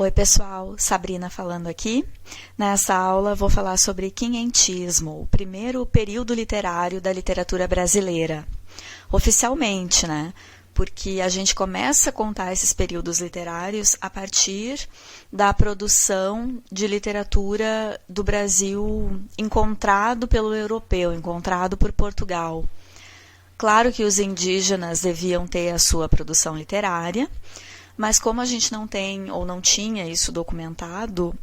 Oi pessoal, Sabrina falando aqui. Nessa aula vou falar sobre quinhentismo, o primeiro período literário da literatura brasileira. Oficialmente, né? Porque a gente começa a contar esses períodos literários a partir da produção de literatura do Brasil encontrado pelo europeu, encontrado por Portugal. Claro que os indígenas deviam ter a sua produção literária, mas como a gente não tem ou não tinha isso documentado,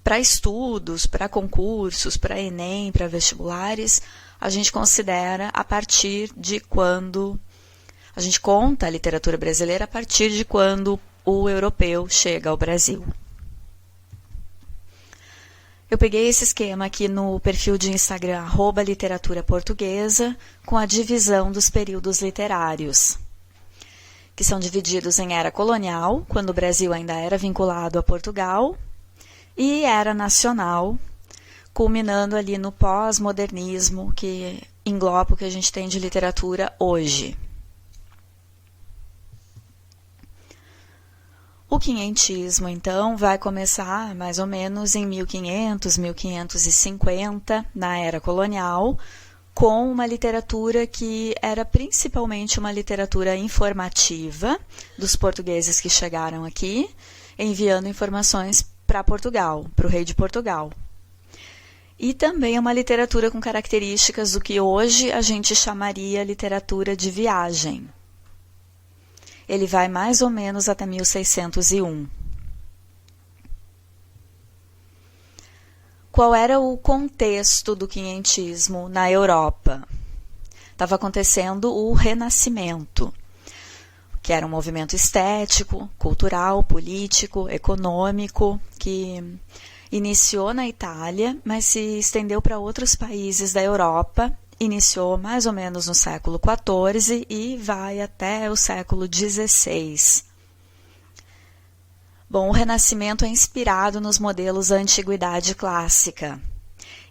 para estudos, para concursos, para Enem, para vestibulares, a gente considera a partir de quando, a gente conta a literatura brasileira a partir de quando o europeu chega ao Brasil. Eu peguei esse esquema aqui no perfil de Instagram, @literatura-portuguesa, com a divisão dos períodos literários, que são divididos em era colonial, quando o Brasil ainda era vinculado a Portugal, e era nacional, culminando ali no pós-modernismo, que engloba o que a gente tem de literatura hoje. O quinhentismo, então, vai começar mais ou menos em 1500, 1550, na era colonial, com uma literatura que era principalmente uma literatura informativa dos portugueses que chegaram aqui, enviando informações para Portugal, para o rei de Portugal. E também uma literatura com características do que hoje a gente chamaria literatura de viagem. Ele vai mais ou menos até 1601. Qual era o contexto do quinhentismo na Europa? Estava acontecendo o Renascimento, que era um movimento estético, cultural, político, econômico, que iniciou na Itália, mas se estendeu para outros países da Europa, iniciou mais ou menos no século XIV e vai até o século XVI. Bom, o Renascimento é inspirado nos modelos da Antiguidade Clássica.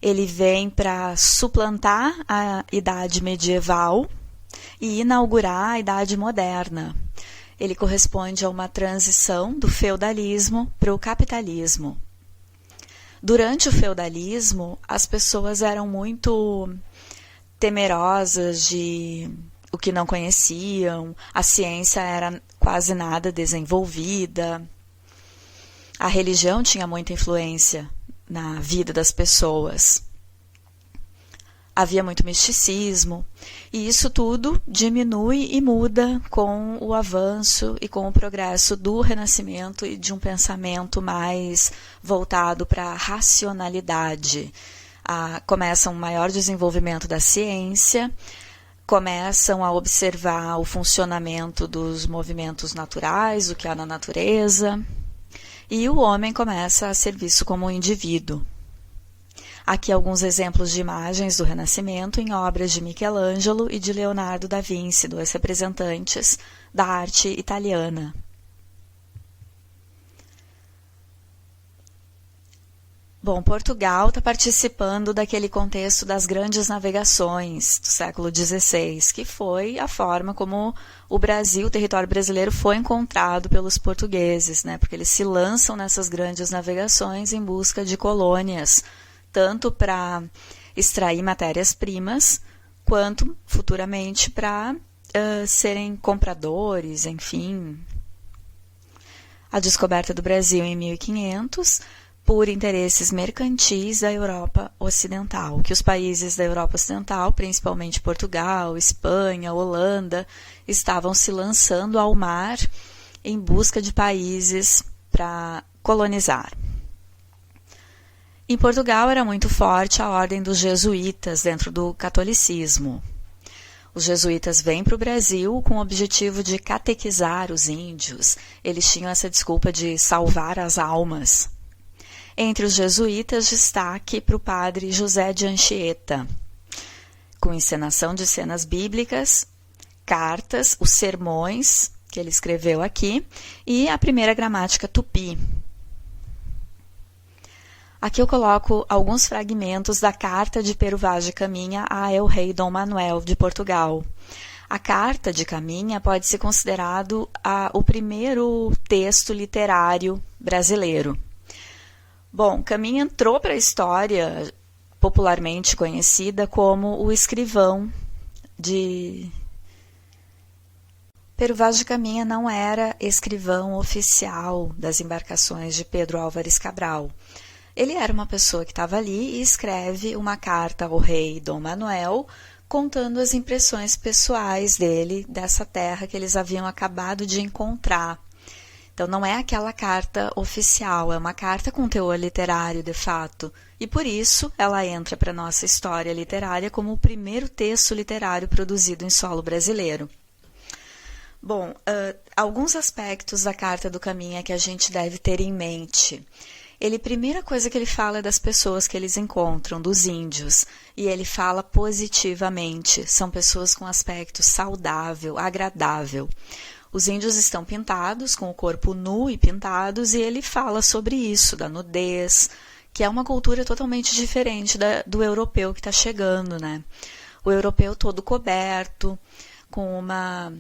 Ele vem para suplantar a Idade Medieval e inaugurar a Idade Moderna. Ele corresponde a uma transição do feudalismo para o capitalismo. Durante o feudalismo, as pessoas eram muito temerosas de o que não conheciam, a ciência era quase nada desenvolvida. A religião tinha muita influência na vida das pessoas. Havia muito misticismo, e isso tudo diminui e muda com o avanço e com o progresso do Renascimento e de um pensamento mais voltado para a racionalidade. Começa um maior desenvolvimento da ciência, começam a observar o funcionamento dos movimentos naturais, o que há na natureza, e o homem começa a ser visto como um indivíduo. Aqui alguns exemplos de imagens do Renascimento em obras de Michelangelo e de Leonardo da Vinci, dois representantes da arte italiana. Bom, Portugal está participando daquele contexto das grandes navegações do século XVI, que foi a forma como o Brasil, o território brasileiro, foi encontrado pelos portugueses, né? Porque eles se lançam nessas grandes navegações em busca de colônias, tanto para extrair matérias-primas, quanto futuramente para serem compradores, enfim. A descoberta do Brasil em 1500, por interesses mercantis da Europa Ocidental, que os países da Europa Ocidental, principalmente Portugal, Espanha, Holanda, estavam se lançando ao mar em busca de países para colonizar. Em Portugal era muito forte a ordem dos jesuítas dentro do catolicismo. Os jesuítas vêm para o Brasil com o objetivo de catequizar os índios. Eles tinham essa desculpa de salvar as almas. Entre os jesuítas, destaque para o padre José de Anchieta, com encenação de cenas bíblicas, cartas, os sermões que ele escreveu aqui e a primeira gramática tupi. Aqui eu coloco alguns fragmentos da carta de Pero Vaz de Caminha a El Rei Dom Manuel de Portugal. A Carta de Caminha pode ser considerado o primeiro texto literário brasileiro. Bom, Caminha entrou para a história popularmente conhecida como o escrivão de... Pero Vaz de Caminha não era escrivão oficial das embarcações de Pedro Álvares Cabral. Ele era uma pessoa que estava ali e escreve uma carta ao rei Dom Manuel, contando as impressões pessoais dele dessa terra que eles haviam acabado de encontrar. Então não é aquela carta oficial, é uma carta com teor literário de fato, e por isso ela entra para a nossa história literária como o primeiro texto literário produzido em solo brasileiro. Bom, alguns aspectos da Carta do Caminha que a gente deve ter em mente. Primeira coisa que ele fala é das pessoas que eles encontram, dos índios, e ele fala positivamente, são pessoas com aspecto saudável, agradável. Os índios estão pintados, com o corpo nu e pintados, e ele fala sobre isso, da nudez, que é uma cultura totalmente diferente do europeu que está chegando, né? O europeu todo coberto, com uma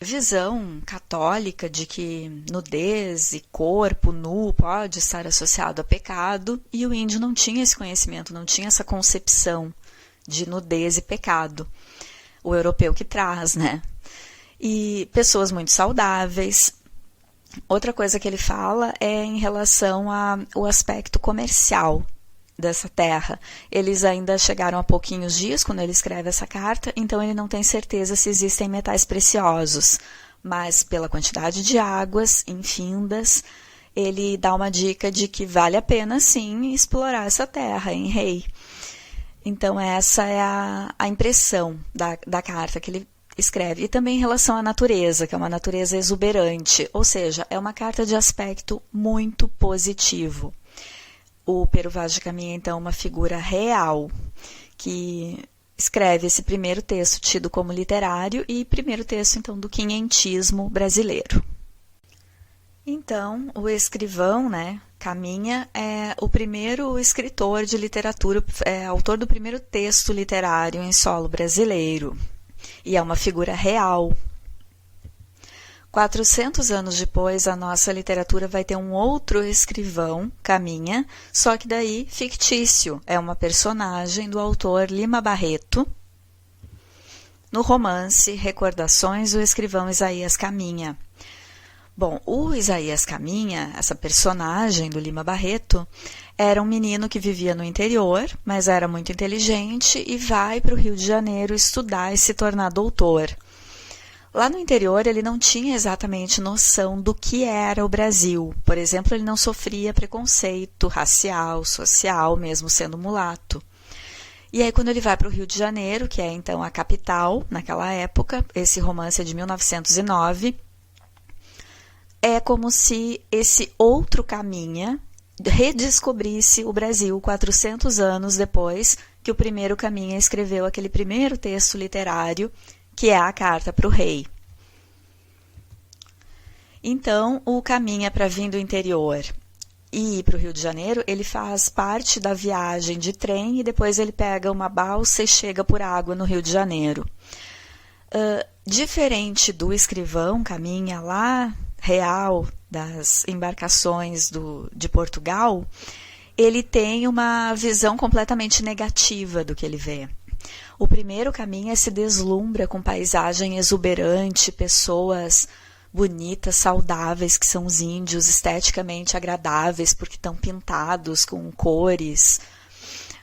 visão católica de que nudez e corpo nu pode estar associado a pecado, e o índio não tinha esse conhecimento, não tinha essa concepção de nudez e pecado. O europeu que traz, né? E pessoas muito saudáveis. Outra coisa que ele fala é em relação ao aspecto comercial dessa terra. Eles ainda chegaram há pouquinhos dias quando ele escreve essa carta, então ele não tem certeza se existem metais preciosos, mas pela quantidade de águas infindas, ele dá uma dica de que vale a pena sim explorar essa terra em Rei. Então essa é a impressão da carta que ele escreve. E também em relação à natureza, que é uma natureza exuberante, ou seja, é uma carta de aspecto muito positivo. O Pero Vaz de Caminha, então, é uma figura real, que escreve esse primeiro texto tido como literário e primeiro texto, então, do quinhentismo brasileiro. Então, o escrivão, né, Caminha, é o primeiro escritor de literatura, é autor do primeiro texto literário em solo brasileiro, e é uma figura real. 400 anos depois, a nossa literatura vai ter um outro escrivão, Caminha, só que daí fictício. É uma personagem do autor Lima Barreto, no romance Recordações do Escrivão Isaías Caminha. Bom, o Isaías Caminha, essa personagem do Lima Barreto, era um menino que vivia no interior, mas era muito inteligente e vai para o Rio de Janeiro estudar e se tornar doutor. Lá no interior, ele não tinha exatamente noção do que era o Brasil. Por exemplo, ele não sofria preconceito racial, social, mesmo sendo mulato. E aí, quando ele vai para o Rio de Janeiro, que é então a capital naquela época, esse romance é de 1909, é como se esse outro Caminha redescobrisse o Brasil 400 anos depois que o primeiro Caminha escreveu aquele primeiro texto literário, que é a Carta para o Rei. Então, o Caminha para vir do interior e ir para o Rio de Janeiro, ele faz parte da viagem de trem e depois ele pega uma balsa e chega por água no Rio de Janeiro. Diferente do escrivão Caminha lá, real, das embarcações de Portugal, ele tem uma visão completamente negativa do que ele vê. O primeiro Caminha se deslumbra com paisagem exuberante, pessoas bonitas, saudáveis, que são os índios, esteticamente agradáveis, porque estão pintados com cores.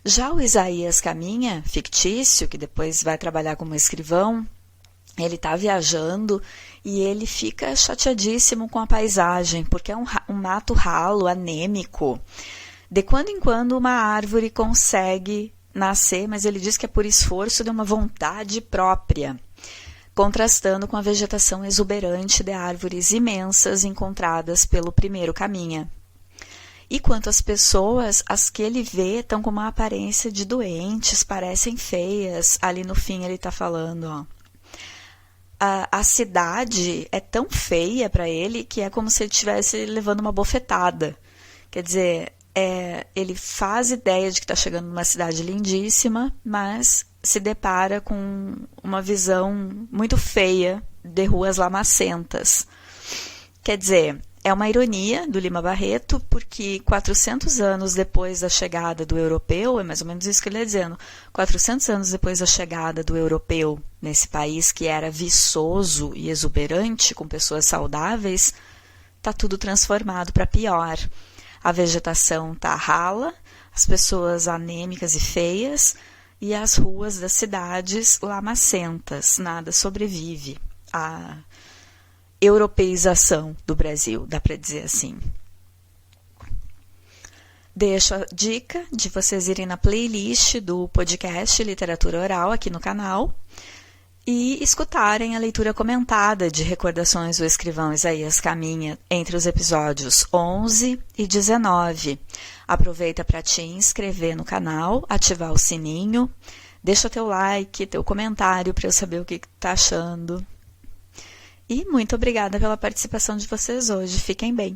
Já o Isaías Caminha, fictício, que depois vai trabalhar como escrivão, ele está viajando e ele fica chateadíssimo com a paisagem, porque é um mato ralo, anêmico. De quando em quando uma árvore consegue nascer, mas ele diz que é por esforço de uma vontade própria, contrastando com a vegetação exuberante de árvores imensas encontradas pelo primeiro Caminha. E quanto às pessoas, as que ele vê estão com uma aparência de doentes, parecem feias. Ali no fim ele está falando, ó. A cidade é tão feia para ele que é como se ele estivesse levando uma bofetada. Quer dizer, ele faz ideia de que está chegando numa cidade lindíssima, mas se depara com uma visão muito feia de ruas lamacentas. Quer dizer, é uma ironia do Lima Barreto, porque 400 anos depois da chegada do europeu, é mais ou menos isso que ele está dizendo, 400 anos depois da chegada do europeu nesse país que era viçoso e exuberante, com pessoas saudáveis, está tudo transformado para pior. A vegetação está rala, as pessoas anêmicas e feias, e as ruas das cidades lamacentas. Nada sobrevive à europeização do Brasil, dá para dizer assim. Deixo a dica de vocês irem na playlist do podcast Literatura Oral aqui no canal e escutarem a leitura comentada de Recordações do Escrivão Isaías Caminha entre os episódios 11 e 19. Aproveita para te inscrever no canal, ativar o sininho, deixa teu like, teu comentário para eu saber o que tá achando. E muito obrigada pela participação de vocês hoje. Fiquem bem.